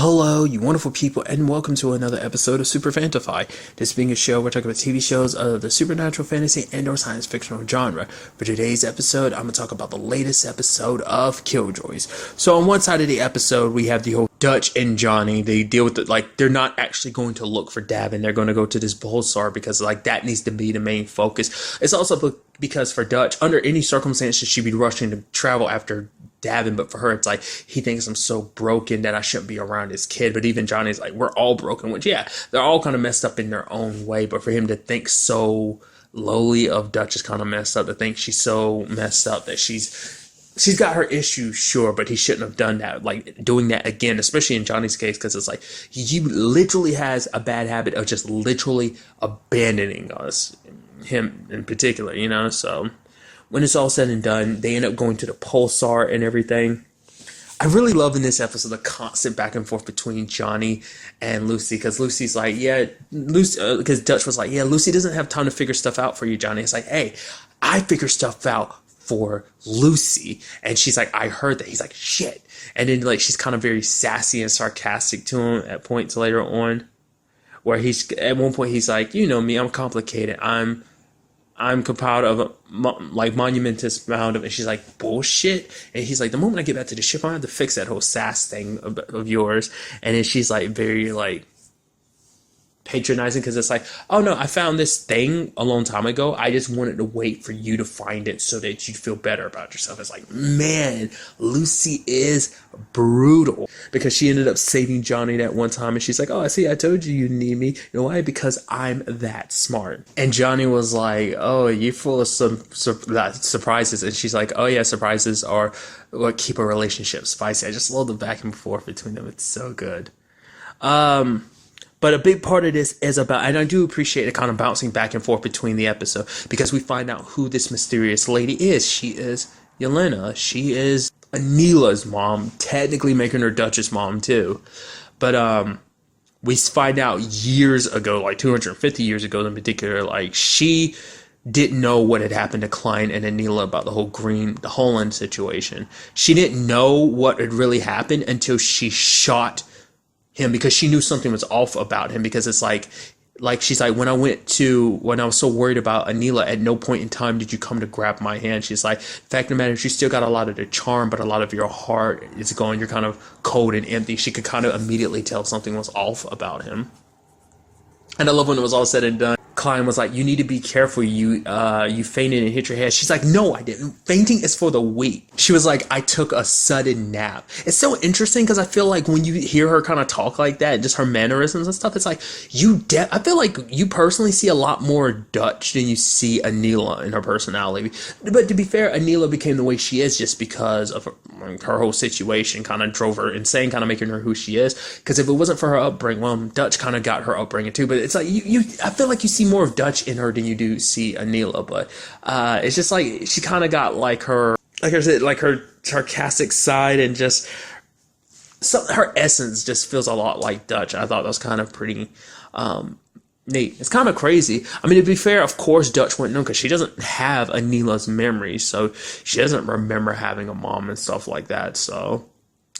Hello, you wonderful people, and welcome to another episode of Super-Fanta-Fi. This being a show, we're talking about TV shows of the supernatural, fantasy, and/or science fictional genre. For today's episode, I'm going to talk about the latest episode of Killjoys. So on one side of the episode, we have the whole Dutch and Johnny. They deal with it like they're not actually going to look for Davin. They're going to go to this pulsar because like that needs to be the main focus. It's also because for Dutch, under any circumstances, she'd be rushing to travel after Davin, but for her it's like he thinks I'm so broken that I shouldn't be around his kid. But even Johnny's like, we're all broken, which yeah, they're all kind of messed up in their own way, but for him to think so lowly of Dutch is kind of messed up. To think she's so messed up that she's got her issues, sure, but he shouldn't have done that, like doing that again, especially in Johnny's case, because it's like he literally has a bad habit of just literally abandoning us, him in particular, you know. So when it's all said and done, they end up going to the pulsar and everything. I really love in this episode the constant back and forth between Johnny and Lucy, because Lucy's like, yeah, Lucy, because Dutch was like, yeah, Lucy doesn't have time to figure stuff out for you, Johnny. It's like, hey, I figure stuff out for Lucy. And she's like, I heard that. He's like, shit. And then like she's kind of very sassy and sarcastic to him at points later on, where he's at one point he's like, you know me, I'm complicated. I'm compiled of a like monumentous amount of, and she's like, bullshit. And he's like, the moment I get back to the ship, I have to fix that whole sass thing of yours. And then she's like very like patronizing, because it's like, oh no, I found this thing a long time ago. I just wanted to wait for you to find it so that you'd feel better about yourself. It's like, man, Lucy is brutal, because she ended up saving Johnny that one time, and she's like, oh, I see, I told you you need me. You know why? Because I'm that smart. And Johnny was like, oh, you're full of some surprises. And she's like, oh yeah, surprises are what keep a relationship spicy. I just love the back and forth between them. It's so good. But a big part of this is about, and I do appreciate the kind of bouncing back and forth between the episode, because we find out who this mysterious lady is. She is Yelena. She is Anila's mom, technically making her Dutch's mom too. But we find out years ago, like 250 years ago in particular, like she didn't know what had happened to Klein and Anila about the whole Holland situation. She didn't know what had really happened until she shot him, because she knew something was off about him. Because it's like she's like, when I was so worried about Anila, at no point in time did you come to grab my hand. She's like, fact of the matter is, you still got a lot of the charm, but a lot of your heart is gone. You're kind of cold and empty. She could kind of immediately tell something was off about him. And I love when it was all said and done, Klein was like, you need to be careful. You fainted and hit your head. She's like, no, I didn't. Fainting is for the weak. She was like, I took a sudden nap. It's so interesting, because I feel like when you hear her kind of talk like that, just her mannerisms and stuff, it's like I feel like you personally see a lot more Dutch than you see Anila in her personality. But to be fair, Anila became the way she is just because of her whole situation kind of drove her insane, kind of making her who she is. Because if it wasn't for her upbringing, well, Dutch kind of got her upbringing too. But it's like I feel like you see more of Dutch in her than you do see Anila. But it's just like she kind of got like her, like I said, like her sarcastic side, and just her essence just feels a lot like Dutch. I thought that was kind of pretty neat. It's kind of crazy. I mean, to be fair, of course Dutch wouldn't know, because she doesn't have Anila's memories, so she doesn't remember having a mom and stuff like that. So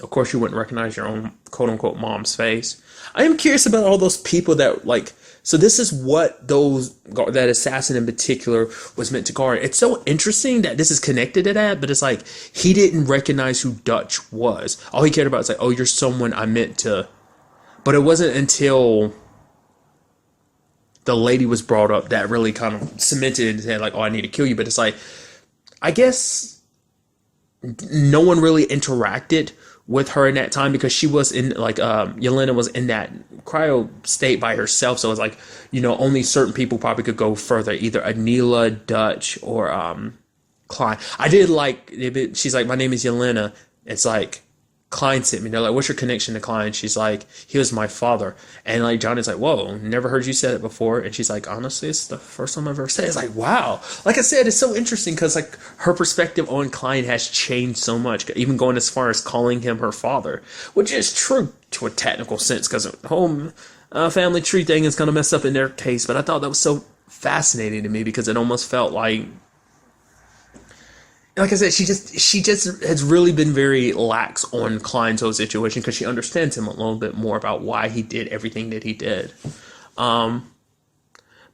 of course you wouldn't recognize your own quote-unquote mom's face. I am curious about all those people that like, so this is what that assassin in particular was meant to guard. It's so interesting that this is connected to that, but it's like he didn't recognize who Dutch was. All he cared about is like, oh, you're someone I meant to. But it wasn't until the lady was brought up that really kind of cemented in his head, like, oh, I need to kill you. But it's like, I guess no one really interacted with her in that time, because she was in like Yelena was in that cryo state by herself. So it's like, you know, only certain people probably could go further, either Anila, Dutch, or Klein. I did like, she's like, my name is Yelena. It's like, Klein sent me. They're like, what's your connection to Klein? She's like, he was my father. And like Johnny's like, whoa, never heard you say it before. And she's like, honestly, it's the first time I've ever said it. It's like, wow. Like I said, it's so interesting, because like her perspective on Klein has changed so much, even going as far as calling him her father, which is true to a technical sense, because the whole family tree thing is kind of messed up in their case. But I thought that was so fascinating to me, because it almost felt like like I said, she just has really been very lax on Klein's whole situation because she understands him a little bit more about why he did everything that he did.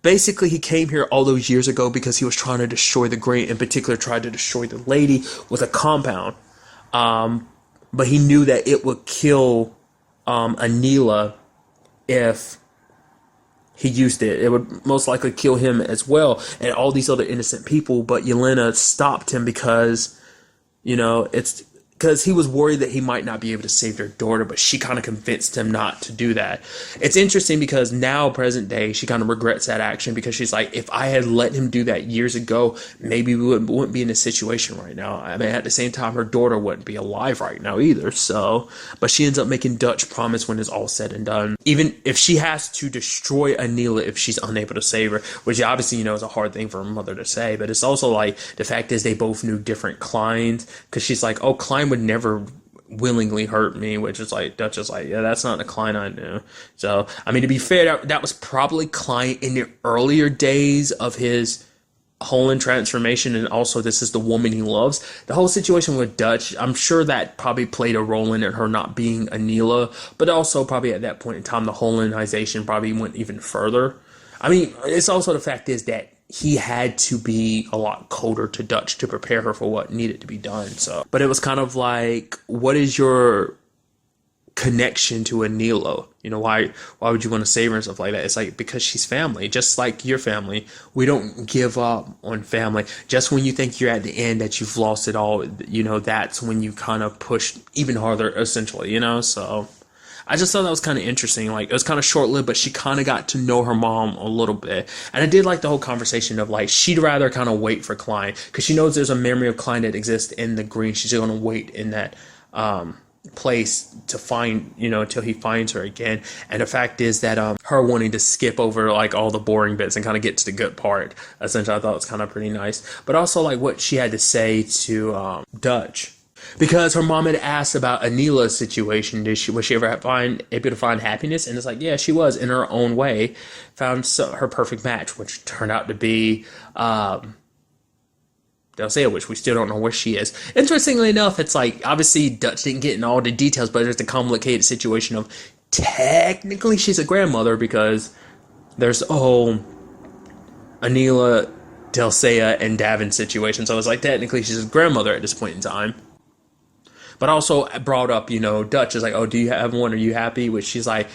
Basically, he came here all those years ago because he was trying to destroy the grain, in particular, tried to destroy the lady with a compound. But he knew that it would kill Anila if he used it. It would most likely kill him as well and all these other innocent people. But Yelena stopped him because, it's because he was worried that he might not be able to save their daughter, but she kind of convinced him not to do that. It's interesting because now, present day, she kind of regrets that action because she's like, if I had let him do that years ago, maybe we wouldn't be in this situation right now. I mean, at the same time, her daughter wouldn't be alive right now either. So, but she ends up making Dutch promise when it's all said and done. Even if she has to destroy Anila if she's unable to save her, which obviously, is a hard thing for a mother to say, but it's also like, the fact is they both knew different Kleins, because she's like, oh, Klein would never willingly hurt me, which is like, Dutch is like, yeah, that's not the Klein I knew. So, I mean, to be fair, that was probably Klein in the earlier days of his Holland transformation, and also this is the woman he loves. The whole situation with Dutch, I'm sure that probably played a role in it, her not being Anila, but also probably at that point in time, the Hollandization probably went even further. I mean, it's also the fact is that he had to be a lot colder to Dutch to prepare her for what needed to be done. So, but it was kind of like, what is your connection to Anila? Why would you want to save her and stuff like that? It's like, because she's family, just like your family. We don't give up on family. Just when you think you're at the end, that you've lost it all, that's when you kind of push even harder, essentially, so I just thought that was kind of interesting. Like, it was kind of short-lived, but she kind of got to know her mom a little bit. And I did like the whole conversation of, like, she'd rather kind of wait for Klein, because she knows there's a memory of Klein that exists in the green. She's going to wait in that place to find, till he finds her again. And the fact is that her wanting to skip over, like, all the boring bits and kind of get to the good part, essentially, I thought was kind of pretty nice. But also, like, what she had to say to Dutch. Because her mom had asked about Anila's situation. Was she ever able to find happiness? And it's like, yeah, she was, in her own way. Found her perfect match, which turned out to be Dulcea, which we still don't know where she is. Interestingly enough, it's like, obviously Dutch didn't get in all the details, but there's the complicated situation of technically she's a grandmother, because there's a whole Anila, Dulcea, and Davin situation. So it's like, technically she's a grandmother at this point in time. But also brought up, Dutch is like, oh, do you have one? Are you happy? Which she's like,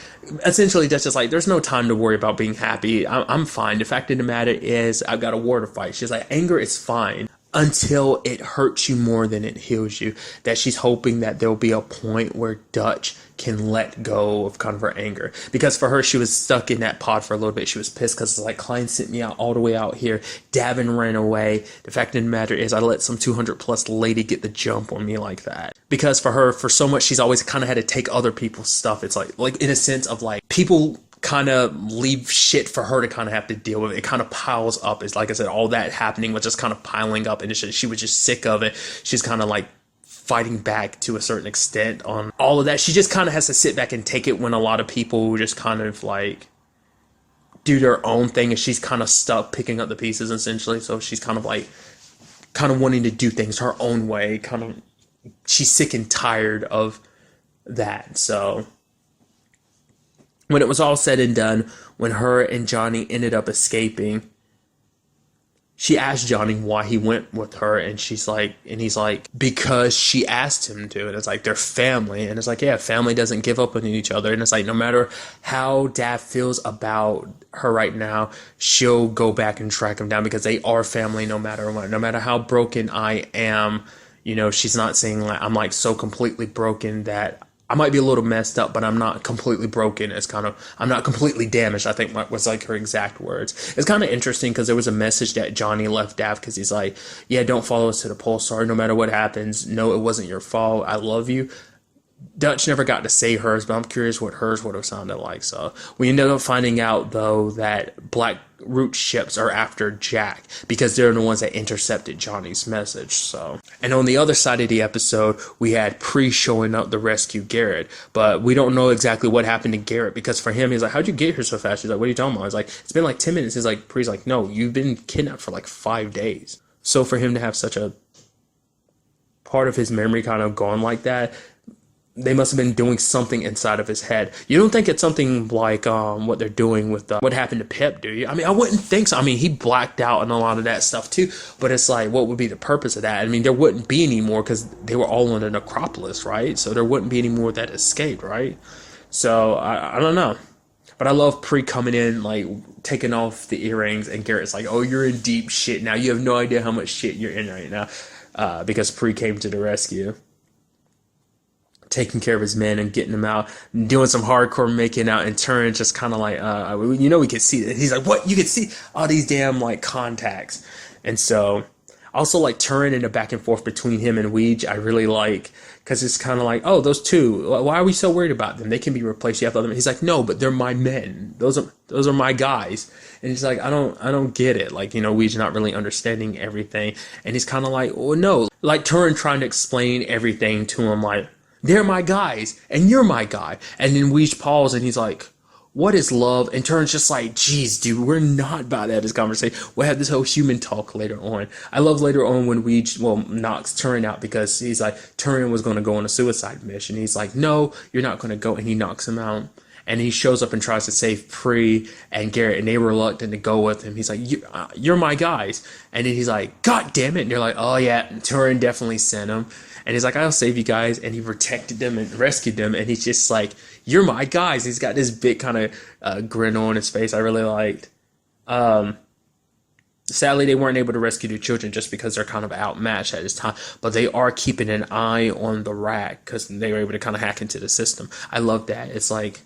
essentially, Dutch is like, there's no time to worry about being happy. I'm fine. The fact of the matter is, I've got a war to fight. She's like, anger is fine until it hurts you more than it heals you. That she's hoping that there'll be a point where Dutch can let go of kind of her anger. Because for her, she was stuck in that pod for a little bit. She was pissed because it's like, Klein sent me out all the way out here. Davin ran away. The fact of the matter is, I let some 200 plus lady get the jump on me like that. Because for her, for so much, she's always kind of had to take other people's stuff. It's like in a sense of like, people kind of leave shit for her to kind of have to deal with. It kind of piles up. It's like I said, all that happening was just kind of piling up, and she was just sick of it. She's kind of like fighting back to a certain extent on all of that. She just kind of has to sit back and take it when a lot of people just kind of like do their own thing, and she's kind of stuck picking up the pieces essentially. So she's kind of wanting to do things her own way. She's sick and tired of that. So when it was all said and done, when her and Johnny ended up escaping, she asked Johnny why he went with her, and he's like, because she asked him to, and it's like, they're family, and it's like, yeah, family doesn't give up on each other, and it's like, no matter how Dad feels about her right now, she'll go back and track him down, because they are family no matter what. No matter how broken I am, she's not saying like, I'm like so completely broken that I might be a little messed up, but I'm not completely broken. I'm not completely damaged, I think was like her exact words. It's kind of interesting because there was a message that Johnny left Dav, because he's like, yeah, don't follow us to the Pulsar. No matter what happens, no, it wasn't your fault. I love you. Dutch never got to say hers, but I'm curious what hers would have sounded like. So we ended up finding out, though, that Black Root ships are after Jack, because they're the ones that intercepted Johnny's message. So, and on the other side of the episode, we had Pre showing up to rescue Garrett, but we don't know exactly what happened to Garrett, because for him, he's like, how'd you get here so fast? He's like, what are you talking about? I was like, it's been like 10 minutes. He's like, Pre's like, no, you've been kidnapped for like 5 days. So for him to have such a part of his memory kind of gone like that. They must have been doing something inside of his head. You don't think it's something like what they're doing with what happened to Pip, do you? I mean, I wouldn't think so. I mean, he blacked out and a lot of that stuff too. But it's like, what would be the purpose of that? I mean, there wouldn't be any more because they were all on the necropolis, right? So there wouldn't be any more that escaped, right? So I don't know. But I love Pre coming in, like, taking off the earrings, and Garrett's like, oh, you're in deep shit now. You have no idea how much shit you're in right now. Because Pre came to the rescue. Taking care of his men and getting them out, doing some hardcore making out, and Turin just kind of like, we could see it. He's like, what? You could see all these damn, like, contacts. And so, also, like, Turin and the back and forth between him and Weege, I really like, because it's kind of like, oh, those two, why are we so worried about them? They can be replaced. You have other men. He's like, no, but they're my men. Those are my guys. And he's like, I don't get it. Like, Weege not really understanding everything. And he's kind of like, oh, no. Like, Turin trying to explain everything to him, like, they're my guys, and you're my guy. And then Weege paused, and he's like, what is love? And Turin's just like, geez, dude, we're not about to have this conversation. We'll have this whole human talk later on. I love later on when Weege, knocks Turin out because he's like, Turin was going to go on a suicide mission. He's like, no, you're not going to go. And he knocks him out. And he shows up and tries to save Pre and Garrett, and they were reluctant to go with him. He's like, you're my guys. And then he's like, God damn it. And they're like, oh, yeah, Turin definitely sent him. And he's like, I'll save you guys. And he protected them and rescued them. And he's just like, you're my guys. He's got this big kind of grin on his face I really liked. Sadly, they weren't able to rescue the children just because they're kind of outmatched at this time. But they are keeping an eye on the rat because they were able to kind of hack into the system. I love that. It's like,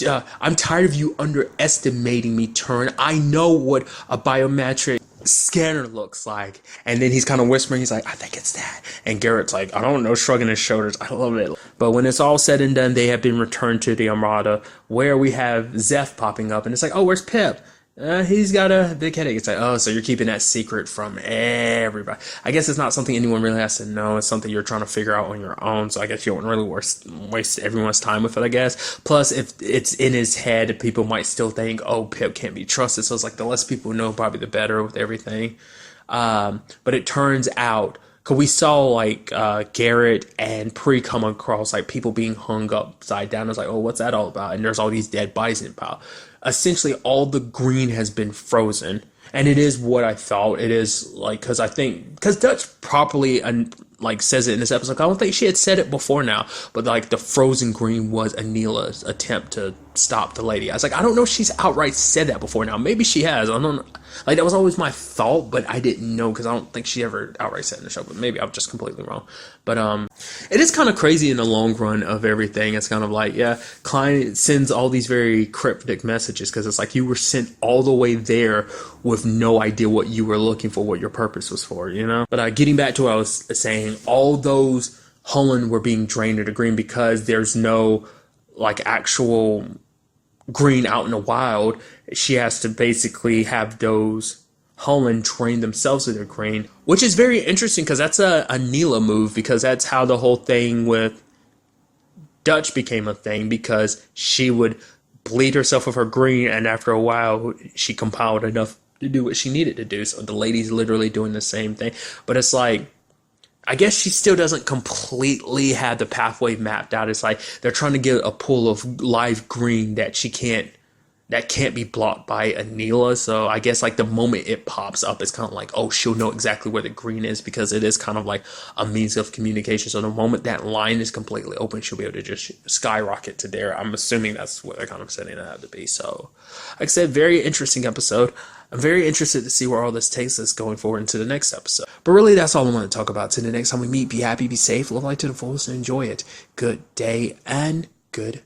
I'm tired of you underestimating me, Turin. I know what a biometric scanner looks like. And then he's kind of whispering, he's like, I think it's that. And Garrett's like, I don't know, shrugging his shoulders. I love it. But when it's all said and done, they have been returned to the Armada, where we have Zeph popping up, and it's like, oh, where's Pip? He's got a big headache. It's like, oh, so you're keeping that secret from everybody. I guess it's not something anyone really has to know. It's something you're trying to figure out on your own. So I guess you don't really waste everyone's time with it, I guess. Plus, if it's in his head, people might still think, oh, Pip can't be trusted. So it's like, the less people know, probably the better with everything. But it turns out, because we saw, like, Garrett and Pre come across, like, people being hung upside down. It's like, oh, what's that all about? And there's all these dead bodies in pile. Essentially, all the green has been frozen. And it is what I thought. It is, like, because Dutch properly, like, says it in this episode. I don't think she had said it before now. But, like, the frozen green was Anila's attempt to stop the lady. I was like, I don't know if she's outright said that before now. Maybe she has. I don't know. Like, that was always my thought, but I didn't know because I don't think she ever outright said in the show. But maybe I'm just completely wrong. But it is kind of crazy in the long run of everything. It's kind of like, yeah, Klein sends all these very cryptic messages because it's like you were sent all the way there with no idea what you were looking for, what your purpose was for, But getting back to what I was saying, all those Hullen were being drained of the green because there's no, like, actual green out in the wild. She has to basically have those Hullen train themselves with their green, which is very interesting because that's a Anila move, because that's how the whole thing with Dutch became a thing, because she would bleed herself of her green, and after a while she compiled enough to do what she needed to do. So the lady's literally doing the same thing. But it's like, I guess she still doesn't completely have the pathway mapped out. It's like they're trying to get a pool of live green that can't be blocked by Anila. So I guess, like, the moment it pops up, it's kind of like, oh, she'll know exactly where the green is, because it is kind of like a means of communication. So the moment that line is completely open, she'll be able to just skyrocket to there. I'm assuming that's what they're kind of setting it out to be. So, like I said, very interesting episode. I'm very interested to see where all this takes us going forward into the next episode. But really, that's all I want to talk about. Till the next time we meet, be happy, be safe, live life to the fullest, and enjoy it. Good day and good